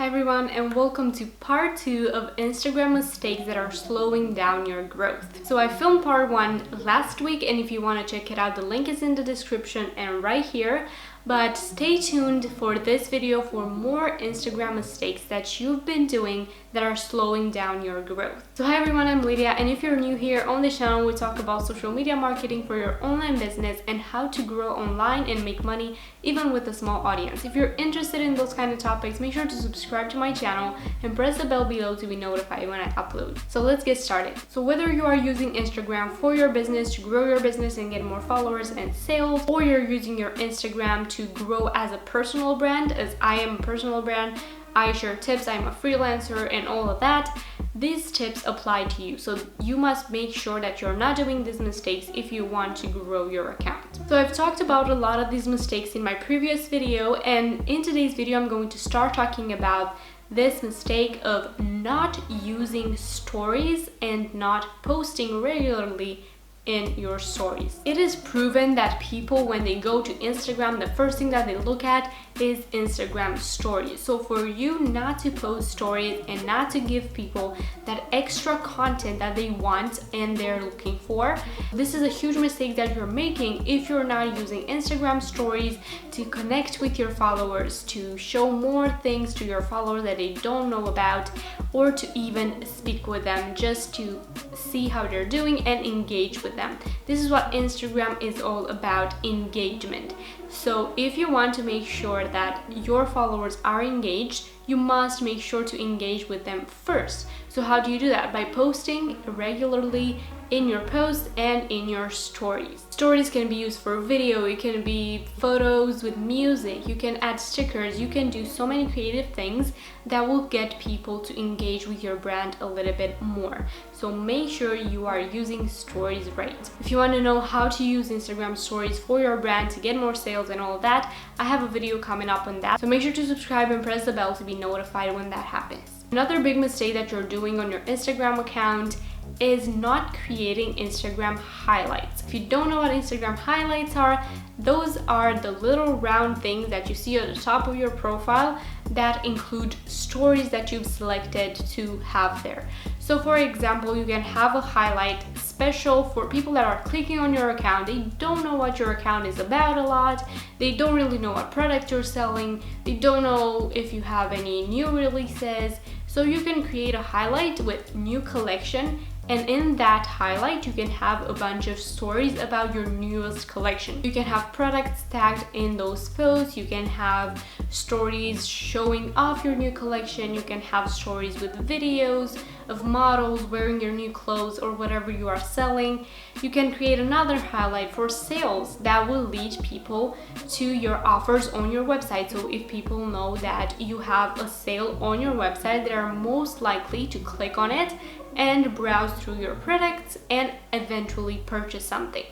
Hi everyone, and welcome to part 2 of Instagram mistakes that are slowing down your growth. So I filmed part 1 last week, and if you want to check it out, the link is in the description and right here. But stay tuned for this video for more Instagram mistakes that you've been doing that are slowing down your growth. So hi everyone, I'm Lydia, and if you're new here on this channel, we talk about social media marketing for your online business and how to grow online and make money even with a small audience. If you're interested in those kind of topics, make sure to subscribe to my channel and press the bell below to be notified when I upload. So let's get started. So whether you are using Instagram for your business to grow your business and get more followers and sales, or you're using your Instagram to grow as a personal brand, as I am a personal brand, I share tips, I'm a freelancer and all of that, these tips apply to you. So you must make sure that you're not doing these mistakes if you want to grow your account. So I've talked about a lot of these mistakes in my previous video, and in today's video I'm going to start talking about this mistake of not using stories and not posting regularly in your stories. It is proven that people, when they go to Instagram, the first thing that they look at is Instagram stories. So for you not to post stories and not to give people that extra content that they want and they're looking for, this is a huge mistake that you're making if you're not using Instagram stories to connect with your followers, to show more things to your followers that they don't know about, or to even speak with them just to see how they're doing and engage with them. This is what Instagram is all about, engagement. So if you want to make sure that your followers are engaged, you must make sure to engage with them first. So how do you do that? By posting regularly in your posts and in your stories. Stories can be used for video, it can be photos with music, you can add stickers, you can do so many creative things that will get people to engage with your brand a little bit more. So make sure you are using stories right. If you want to know how to use Instagram stories for your brand to get more sales and all of that, I have a video coming up on that. So make sure to subscribe and press the bell to be notified when that happens. Another big mistake that you're doing on your Instagram account is not creating Instagram highlights. If you don't know what Instagram highlights are, those are the little round things that you see at the top of your profile that include stories that you've selected to have there. So for example, you can have a highlight special for people that are clicking on your account. They don't know what your account is about a lot. They don't really know what product you're selling. They don't know if you have any new releases. So you can create a highlight with new collection, and in that highlight you can have a bunch of stories about your newest collection. You can have products tagged in those posts, you can have stories showing off your new collection, you can have stories with videos of models wearing your new clothes or whatever you are selling. You can create another highlight for sales that will lead people to your offers on your website. So if people know that you have a sale on your website, they are most likely to click on it and browse through your products and eventually purchase something.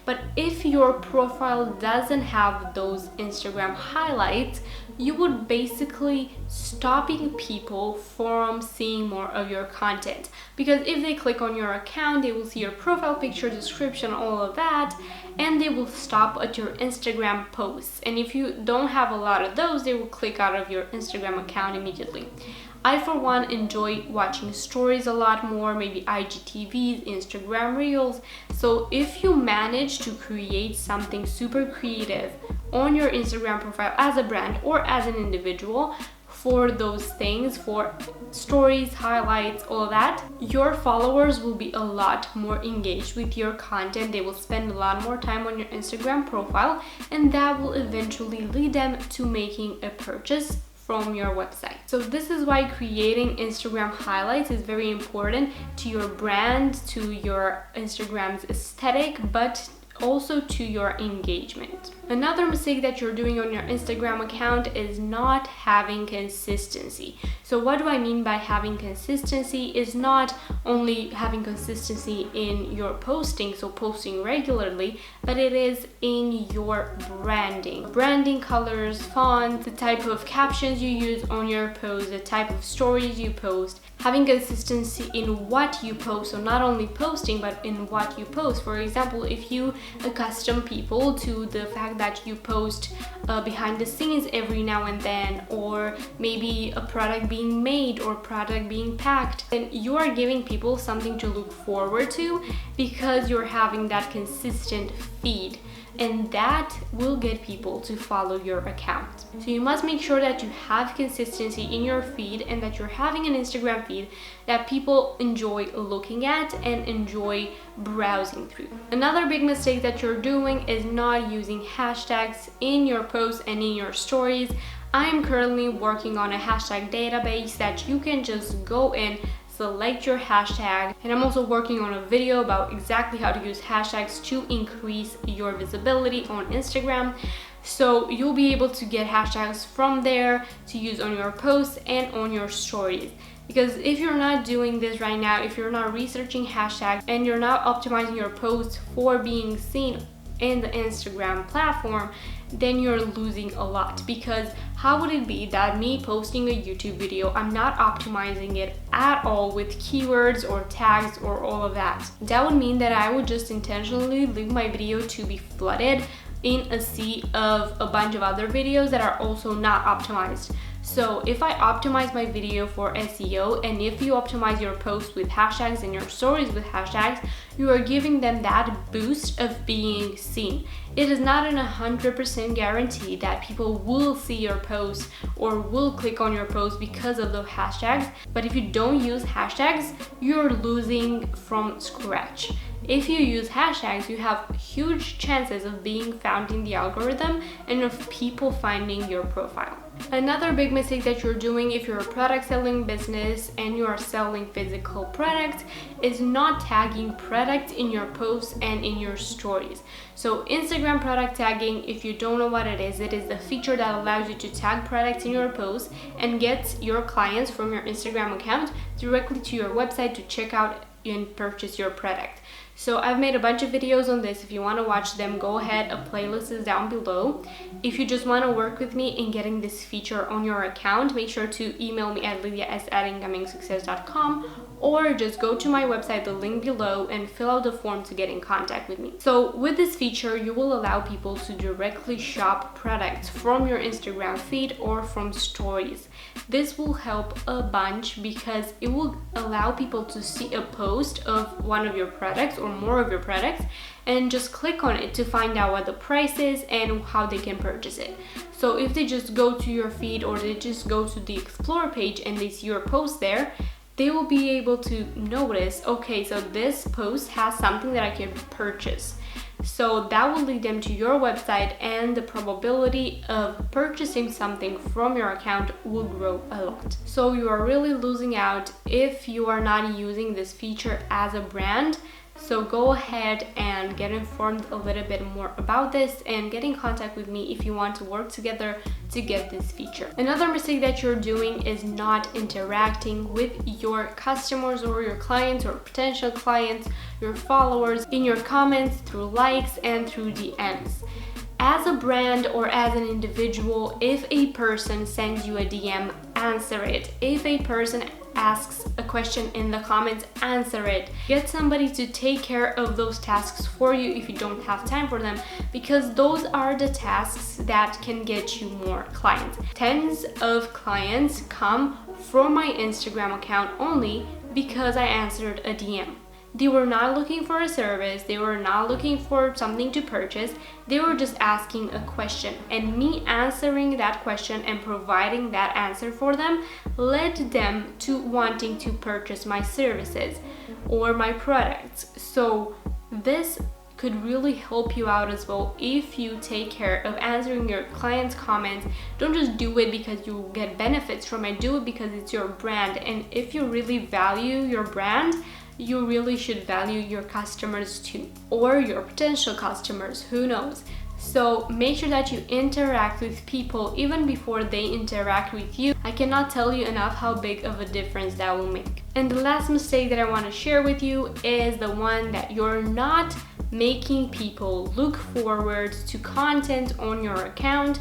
But if your profile doesn't have those Instagram highlights, you would basically stopping people from seeing more of your content, because if they click on your account, they will see your profile picture, description, all of that, and they will stop at your Instagram posts. And if you don't have a lot of those, they will click out of your Instagram account immediately. I, for one, enjoy watching stories a lot more, maybe IGTVs, Instagram Reels. So if you manage to create something super creative on your Instagram profile as a brand or as an individual for those things, for stories, highlights, all of that, your followers will be a lot more engaged with your content. They will spend a lot more time on your Instagram profile, and that will eventually lead them to making a purchase from your website. So this is why creating Instagram highlights is very important to your brand, to your Instagram's aesthetic, but also to your engagement. Another mistake that you're doing on your Instagram account is not having consistency. So what do I mean by having consistency? Is not only having consistency in your posting, so posting regularly, but it is in your branding colors, fonts, the type of captions you use on your post, the type of stories you post, having consistency in what you post. So not only posting, but in what you post. For example, if you accustom people to the fact that you post behind the scenes every now and then, or maybe a product being made or product being packed, then you are giving people something to look forward to because you're having that consistent feed, and that will get people to follow your account. So you must make sure that you have consistency in your feed and that you're having an Instagram feed that people enjoy looking at and enjoy browsing through. Another big mistake that you're doing is not using hashtags in your posts and in your stories. I'm currently working on a hashtag database that you can just go in, select your hashtag, and I'm also working on a video about exactly how to use hashtags to increase your visibility on Instagram. So you'll be able to get hashtags from there to use on your posts and on your stories. Because if you're not doing this right now, if you're not researching hashtags and you're not optimizing your posts for being seen in the Instagram platform, then you're losing a lot. Because how would it be that me posting a YouTube video, I'm not optimizing it at all with keywords or tags or all of that? That would mean that I would just intentionally leave my video to be flooded in a sea of a bunch of other videos that are also not optimized. So if I optimize my video for SEO, and if you optimize your posts with hashtags and your stories with hashtags, you are giving them that boost of being seen. It is not an 100% guarantee that people will see your post or will click on your post because of the hashtags, but if you don't use hashtags, you're losing from scratch. If you use hashtags, you have huge chances of being found in the algorithm and of people finding your profile. Another big mistake that you're doing if you're a product selling business and you are selling physical products is not tagging products in your posts and in your stories. So Instagram product tagging, if you don't know what it is the feature that allows you to tag products in your posts and gets your clients from your Instagram account directly to your website to check out and purchase your product. So I've made a bunch of videos on this. If you want to watch them, go ahead, a playlist is down below. If you just want to work with me in getting this feature on your account, make sure to email me at lydia@incomingsuccess.com, or just go to my website, the link below, and fill out the form to get in contact with me. So with this feature, you will allow people to directly shop products from your Instagram feed or from stories. This will help a bunch because it will allow people to see a post of one of your products or more of your products and just click on it to find out what the price is and how they can purchase it. So if they just go to your feed or they just go to the explore page and they see your post there, they will be able to notice, okay, so this post has something that I can purchase. So that will lead them to your website, and the probability of purchasing something from your account will grow a lot. So you are really losing out if you are not using this feature as a brand. So go ahead and get informed a little bit more about this and get in contact with me if you want to work together to get this feature. Another mistake that you're doing is not interacting with your customers or your clients or potential clients, your followers, in your comments, through likes and through DMs. As a brand or as an individual, if a person sends you a DM, answer it. If a person asks a question in the comments, answer it. Get somebody to take care of those tasks for you if you don't have time for them, because those are the tasks that can get you more clients. Tens of clients come from my Instagram account only because I answered a DM. They were not looking for a service, they were not looking for something to purchase, they were just asking a question, and me answering that question and providing that answer for them led them to wanting to purchase my services or my products. So this could really help you out as well if you take care of answering your clients' comments. Don't just do it because you get benefits from it, do it because it's your brand. And if you really value your brand, you really should value your customers too, or your potential customers, who knows. So make sure that you interact with people even before they interact with you. I cannot tell you enough how big of a difference that will make. And the last mistake that I want to share with you is the one that you're not making people look forward to content on your account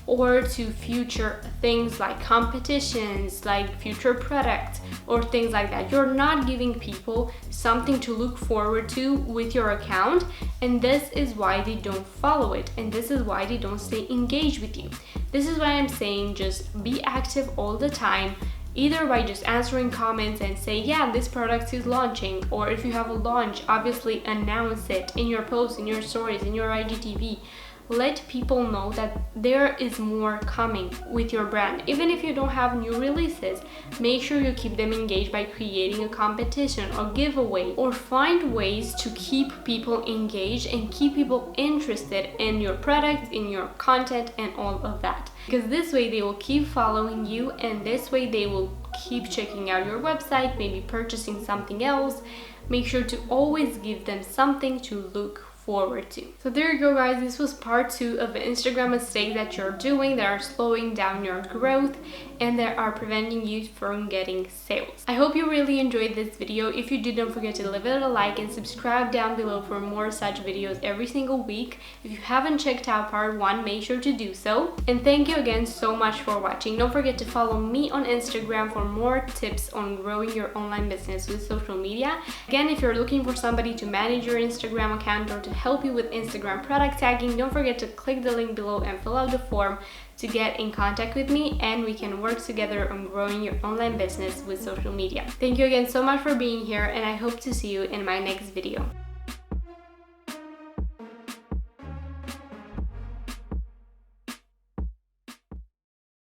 or to future things like competitions, like future products or things like that. You're not giving people something to look forward to with your account, and this is why they don't follow it, and this is why they don't stay engaged with you. This is why I'm saying just be active all the time, either by just answering comments and say, yeah, this product is launching, or if you have a launch, obviously announce it in your posts, in your stories, in your IGTV. Let people know that there is more coming with your brand. Even if you don't have new releases, make sure you keep them engaged by creating a competition or giveaway, or find ways to keep people engaged and keep people interested in your product, in your content, and all of that. Because this way they will keep following you, and this way they will keep checking out your website, maybe purchasing something else. Make sure to always give them something to look forward to. So there you go, guys. This was part 2 of the Instagram mistakes that you're doing that are slowing down your growth and that are preventing you from getting sales. I hope you really enjoyed this video. If you did, don't forget to leave it a like and subscribe down below for more such videos every single week. If you haven't checked out part 1, make sure to do so. And thank you again so much for watching. Don't forget to follow me on Instagram for more tips on growing your online business with social media. Again, if you're looking for somebody to manage your Instagram account or to help you with Instagram product tagging, don't forget to click the link below and fill out the form to get in contact with me, and we can work together on growing your online business with social media. Thank you again so much for being here, and I hope to see you in my next video.